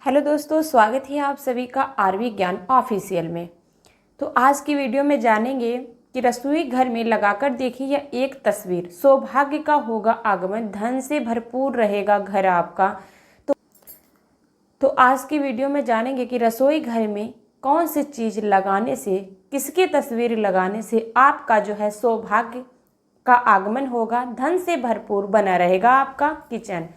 Hello दोस्तों, स्वागत है आप सभी का आरवी ज्ञान ऑफिशियल में। तो आज की वीडियो में जानेंगे कि रसोई घर में लगाकर देखिए यह एक तस्वीर, सौभाग्य का होगा आगमन, धन से भरपूर रहेगा घर आपका। तो आज की वीडियो में जानेंगे कि रसोई घर में कौन सी चीज़ लगाने से, किसकी तस्वीर लगाने से आपका जो है सौभाग्य का आगमन होगा, धन से भरपूर बना रहेगा आपका किचन।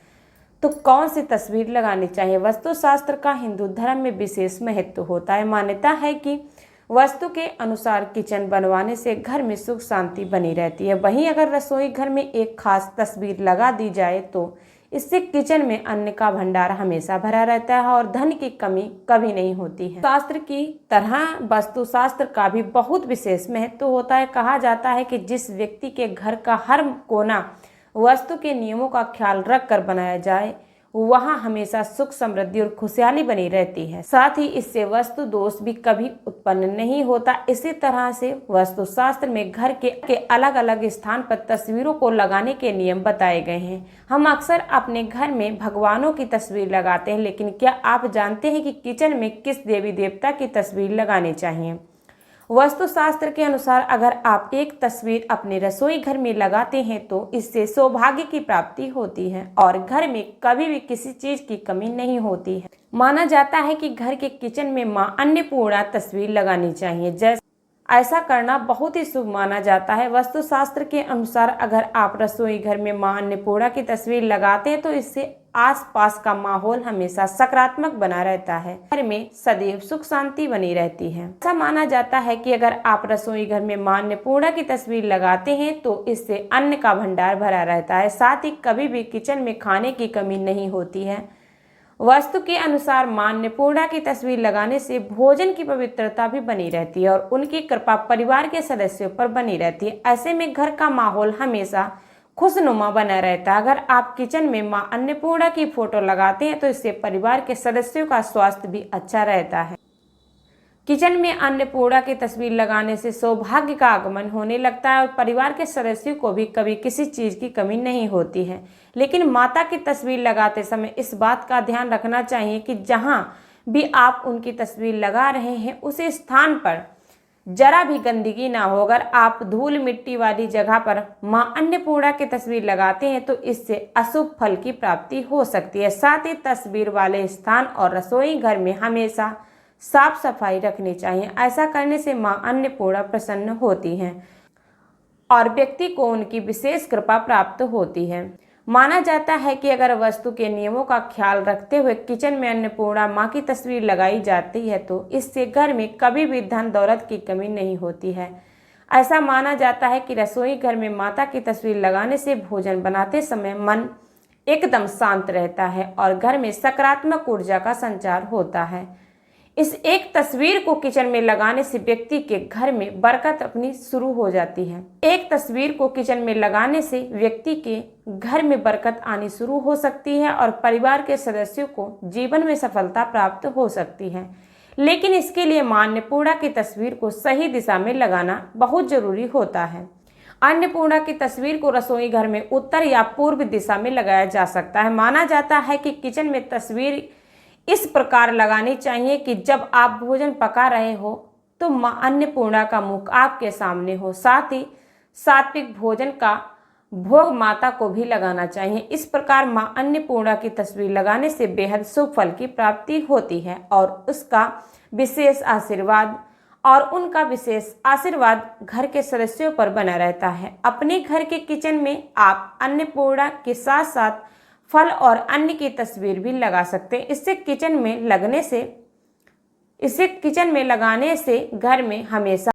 तो कौन सी तस्वीर लगानी चाहिए? वास्तुशास्त्र का हिंदू धर्म में विशेष महत्व होता है। मान्यता है कि वास्तु के अनुसार किचन बनवाने से घर में सुख शांति बनी रहती है। वहीं अगर रसोई घर में एक खास तस्वीर लगा दी जाए तो इससे किचन में अन्न का भंडार हमेशा भरा रहता है और धन की कमी कभी नहीं होती है। शास्त्र की तरह वास्तुशास्त्र का भी बहुत विशेष महत्व होता है। कहा जाता है कि जिस व्यक्ति के घर का हर कोना वास्तु के नियमों का ख्याल रख कर बनाया जाए, वहां हमेशा सुख समृद्धि और खुशहाली बनी रहती है। साथ ही इससे वास्तु दोष भी कभी उत्पन्न नहीं होता। इसी तरह से वास्तुशास्त्र में घर के अलग अलग स्थान पर तस्वीरों को लगाने के नियम बताए गए हैं। हम अक्सर अपने घर में भगवानों की तस्वीर लगाते हैं, लेकिन क्या आप जानते हैं कि किचन में किस देवी देवता की तस्वीर लगानी चाहिए? वास्तुशास्त्र के अनुसार अगर आप एक तस्वीर अपने रसोई घर में लगाते हैं तो इससे सौभाग्य की प्राप्ति होती है और घर में कभी भी किसी चीज की कमी नहीं होती है। माना जाता है कि घर के किचन में मां अन्नपूर्णा तस्वीर लगानी चाहिए। जैसे ऐसा करना बहुत ही शुभ माना जाता है। वास्तुशास्त्र के अनुसार अगर आप रसोई घर में मां अन्नपूर्णा की तस्वीर लगाते हैं तो इससे आसपास का माहौल हमेशा सकारात्मक बना रहता है। घर में सदैव सुख शांति बनी रहती है। ऐसा माना जाता है कि अगर आप रसोई घर में मां अन्नपूर्णा की तस्वीर लगाते हैं तो इससे अन्न का भंडार भरा रहता है। साथ ही कभी भी किचन में खाने की कमी नहीं होती है। वास्तु के अनुसार मां अन्नपूर्णा की तस्वीर लगाने से भोजन की पवित्रता भी बनी रहती है और उनकी कृपा परिवार के सदस्यों पर बनी रहती है। ऐसे में घर का माहौल हमेशा खुशनुमा बना रहता है। अगर आप किचन में मां अन्नपूर्णा की फोटो लगाते हैं तो इससे परिवार के सदस्यों का स्वास्थ्य भी अच्छा रहता है। किचन में अन्नपूर्णा की तस्वीर लगाने से सौभाग्य का आगमन होने लगता है और परिवार के सदस्यों को भी कभी किसी चीज की कमी नहीं होती है। लेकिन माता की तस्वीर लगाते समय इस बात का ध्यान रखना चाहिए कि जहां भी आप उनकी तस्वीर लगा रहे हैं उस स्थान पर जरा भी गंदगी ना हो। अगर आप धूल मिट्टी वाली जगह पर मां अन्नपूर्णा की तस्वीर लगाते हैं तो इससे अशुभ फल की प्राप्ति हो सकती है। साथ ही तस्वीर वाले स्थान और रसोई घर में हमेशा साफ सफाई रखनी चाहिए। ऐसा करने से मां अन्नपूर्णा प्रसन्न होती हैं और व्यक्ति को उनकी विशेष कृपा प्राप्त होती है। माना जाता है कि अगर वास्तु के नियमों का ख्याल रखते हुए किचन में अन्नपूर्णा मां की तस्वीर लगाई जाती है तो इससे घर में कभी भी धन दौलत की कमी नहीं होती है। ऐसा माना जाता है कि रसोई घर में माता की तस्वीर लगाने से भोजन बनाते समय मन एकदम शांत रहता है और घर में सकारात्मक ऊर्जा का संचार होता है। इस एक तस्वीर को किचन में लगाने से व्यक्ति के घर में बरकत अपनी शुरू हो जाती है। एक तस्वीर को किचन में लगाने से व्यक्ति के घर में बरकत आनी शुरू हो सकती है और परिवार के सदस्यों को जीवन में सफलता प्राप्त हो सकती है। लेकिन इसके लिए मां अन्नपूर्णा की तस्वीर को सही दिशा में लगाना बहुत जरूरी होता है। अन्नपूर्णा की तस्वीर को रसोई घर में उत्तर या पूर्व दिशा में लगाया जा सकता है। माना जाता है कि किचन में तस्वीर इस प्रकार लगानी चाहिए कि जब आप भोजन पका रहे हो तो मां अन्नपूर्णा का मुख आपके सामने हो। साथ ही सात्विक भोजन का भोग माता को भी लगाना चाहिए। इस प्रकार मां अन्नपूर्णा की तस्वीर लगाने से बेहद शुभ फल की प्राप्ति होती है और उनका विशेष आशीर्वाद घर के सदस्यों पर बना रहता है। अपने घर के किचन में आप अन्नपूर्णा के साथ साथ फल और अन्न की तस्वीर भी लगा सकते हैं। इससे किचन में लगाने से घर में हमेशा